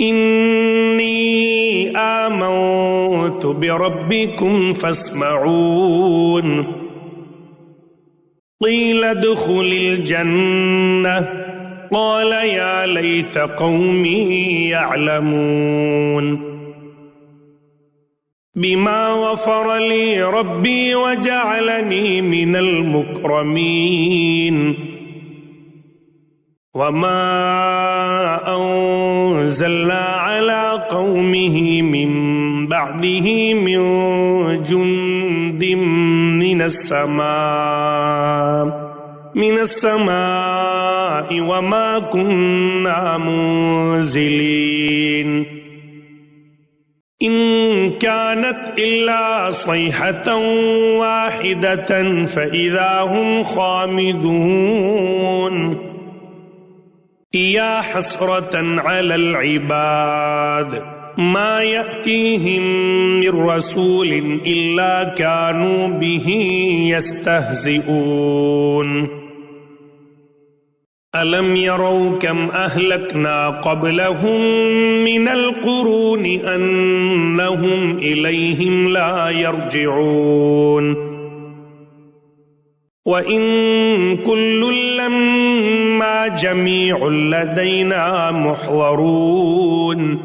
إني آمنت بربكم فاسمعون قيل ادخل الجنة قال يا ليت قومي يعلمون بما غفر لي ربي وجعلني من المكرمين وما أنزلنا على قومه من بعده من جند من السماء وما كنا منزلين إن كانت إلا صيحة واحدة فإذا هم خامدون يا حسرة على العباد ما يأتيهم من رسول إلا كانوا به يستهزئون ألم يروا كم أهلكنا قبلهم من القرون أنهم إليهم لا يرجعون وإن كل لما جميع لدينا محضرون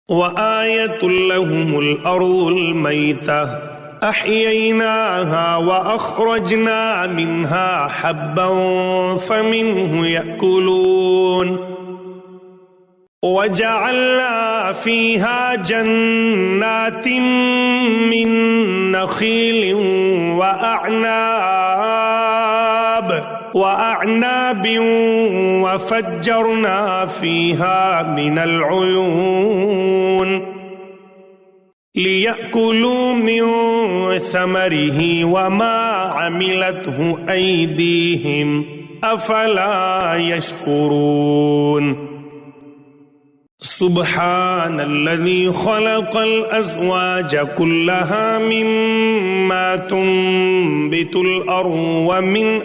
وآية لهم الأرض الميتة أحييناها وأخرجنا منها حبا فمنه يأكلون وجعلنا فيها جنات من نخيل وأعناب وفجرنا فيها من العيون ليأكلوا من ثمره وما عملته أيديهم أفلا يشكرون سبحان الذي خلق الأزواج كلها مما تنبت الأرض ومن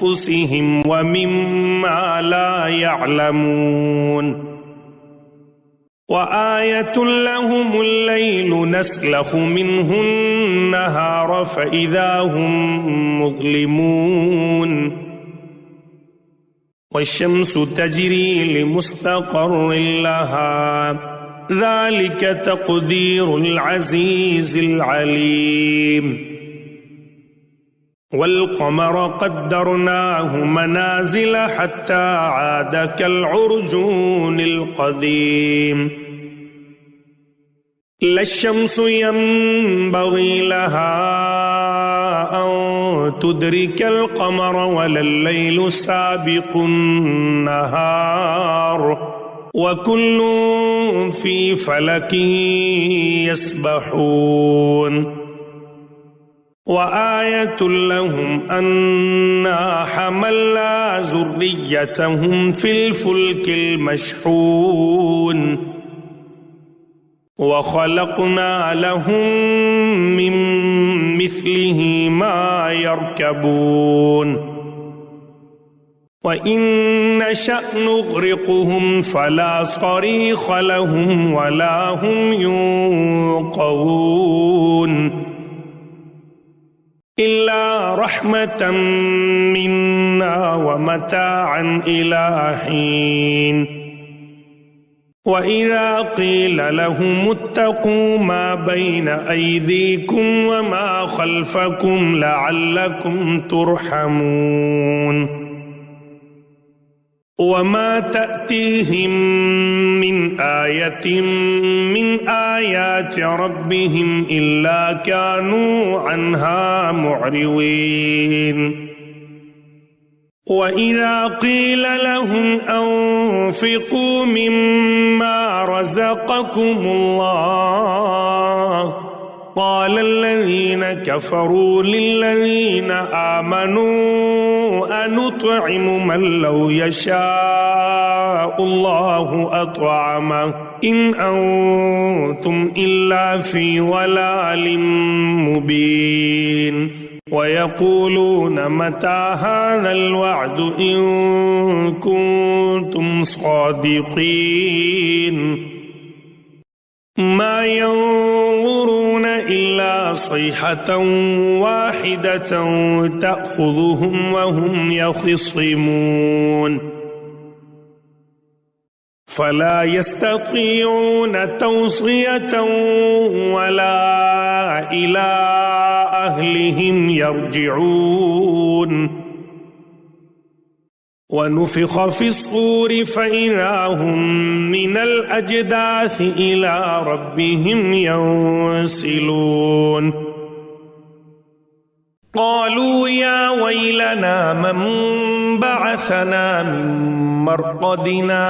أنفسهم ومما لا يعلمون وآية لهم الليل نسلخ منه النهار فإذا هم مظلمون والشمس تجري لمستقر لها ذلك تقدير العزيز العليم والقمر قدرناه منازل حتى عاد كالعرجون القديم لا الشمس ينبغي لها أن تدرك القمر ولا الليل سابق النهار وكل في فلك يسبحون وآية لهم أنا حملنا ذريتهم في الفلك المشحون وخلقنا لهم من مثله ما يركبون وإن نشأ نغرقهم فلا صريخ لهم ولا هم ينقذون إلا رحمة منا ومتاعا إلى حين وإذا قيل لهم اتقوا ما بين أيديكم وما خلفكم لعلكم ترحمون وما تأتيهم من آية من آيات ربهم إلا كانوا عنها معرضين وإذا قيل لهم أنفقوا مما رزقكم الله قال الذين كفروا للذين آمنوا أنطعم من لو يشاء الله أطعمه إن أنتم إلا في ضلال مبين ويقولون متى هذا الوعد إن كنتم صادقين ما ينظرون إلا صيحة واحدة تأخذهم وهم يخصمون فلا يستطيعون توصية ولا إلى أهلهم يرجعون ونفخ في الصور فإذا هم من الأجداث إلى ربهم ينسلون قالوا يا ويلنا من بعثنا من مرقدنا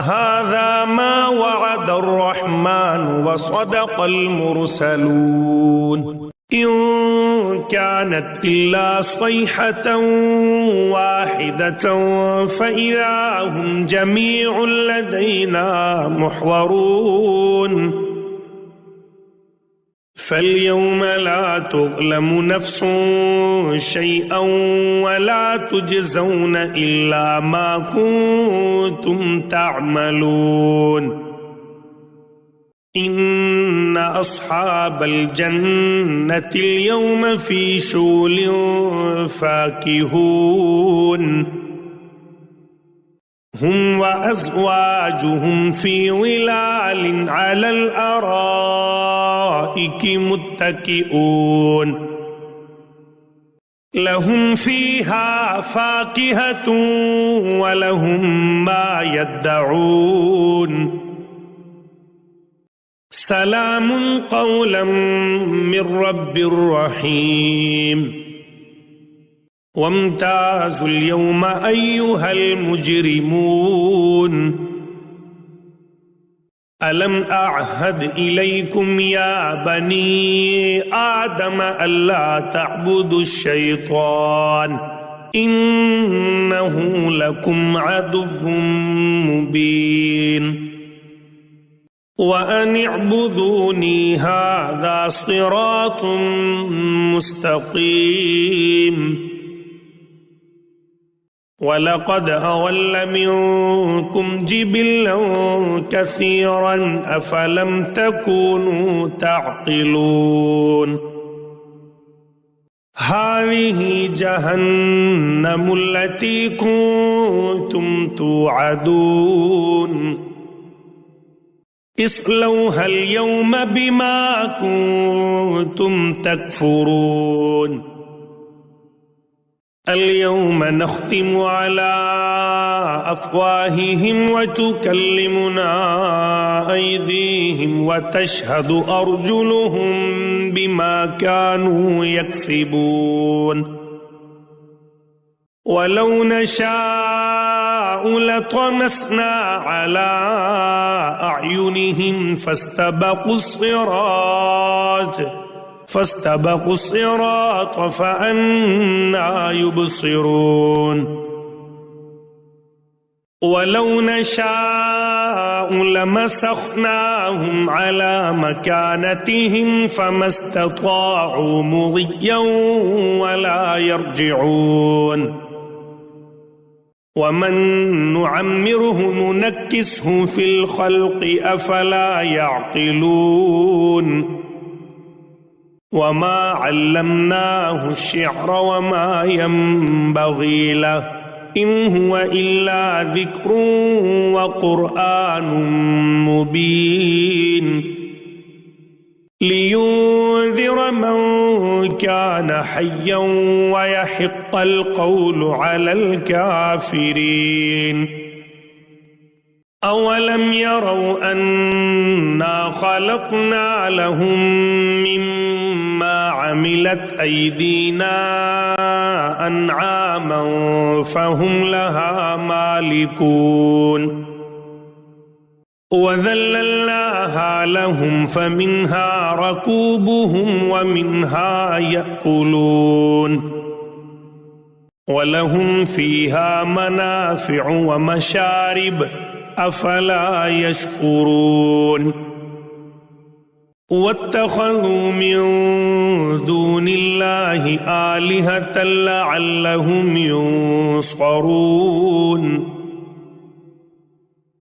هذا ما وعد الرحمن وصدق المرسلون إن كانت إلا صيحة واحدة فإذا هم جميع لدينا محضرون فاليوم لا تظلم نفس شيئا ولا تجزون إلا ما كنتم تعملون إن أصحاب الجنة اليوم في شغل فاكهون هم وأزواجهم في ظلال على الأرائك متكئون لهم فيها فاكهة ولهم ما يدعون سلام قولا من رب رحيم وامتازوا اليوم أيها المجرمون ألم أعهد إليكم يا بني آدم ألا تعبدوا الشيطان إنه لكم عدو مبين وأن اعبدوني هذا صراط مستقيم ولقد أضل منكم جبلا كثيرا أفلم تكونوا تعقلون هذه جهنم التي كنتم توعدون اصلوها اليوم بما كنتم تكفرون اليوم نختم على أفواههم وتكلمنا أيديهم وتشهد أرجلهم بما كانوا يكسبون ولو نشاء لطمسنا على أعينهم فاستبقوا الصراط فأنى يبصرون ولو نشاء لمسخناهم على مكانتهم فما استطاعوا مضيا ولا يرجعون ومن نعمره ننكسه في الخلق أفلا يعقلون وما علمناه الشعر وما ينبغي له إن هو إلا ذكر وقرآن مبين لينذر من كان حيا ويحق القول على الكافرين أولم يروا أنا خلقنا لهم مما عملت أيدينا أنعاما فهم لها مالكون وذللناها لهم فمنها ركوبهم ومنها يأكلون ولهم فيها منافع ومشارب أفلا يشكرون واتخذوا من دون الله آلهة لعلهم ينصرون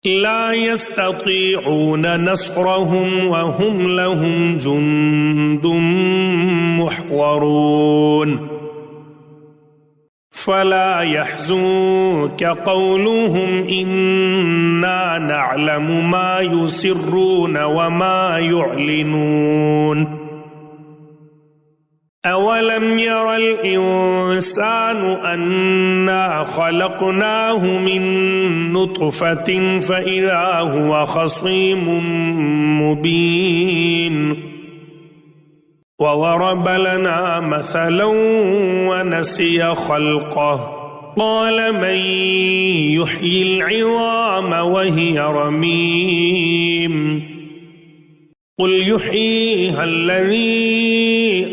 لا يستطيعون نصرهم وهم لهم جند محضرون فلا يحزنك قولهم إنا نعلم ما يسرون وما يعلنون أولم ير الإنسان أنا خلقناه من نطفة فإذا هو خصيم مبين وضرب لنا مثلا ونسي خلقه قال من يحيي العظام وهي رميم قل يحييها الذي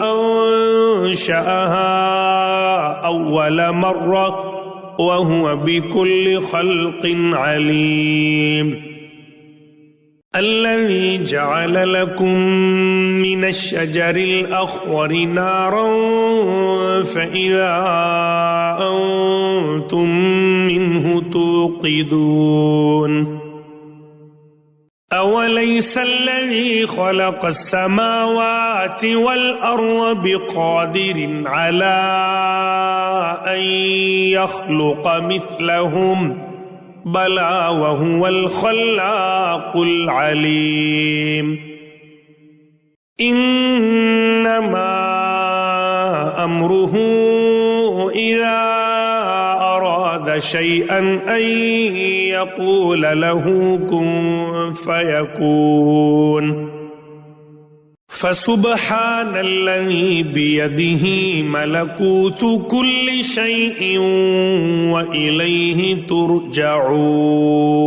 أنشأها أول مرة وهو بكل خلق عليم الذي جعل لكم من الشجر الأخضر نارا فإذا أنتم منه توقدون أوليس الذي خلق السماوات والأرض بقادر على أن يخلق مثلهم بلى وهو الخلاق العليم إنما أمره إذا أراد شيئا أن يقول له كن فيكون فسبحان الذي بيده ملكوت كل شيء وإليه ترجعون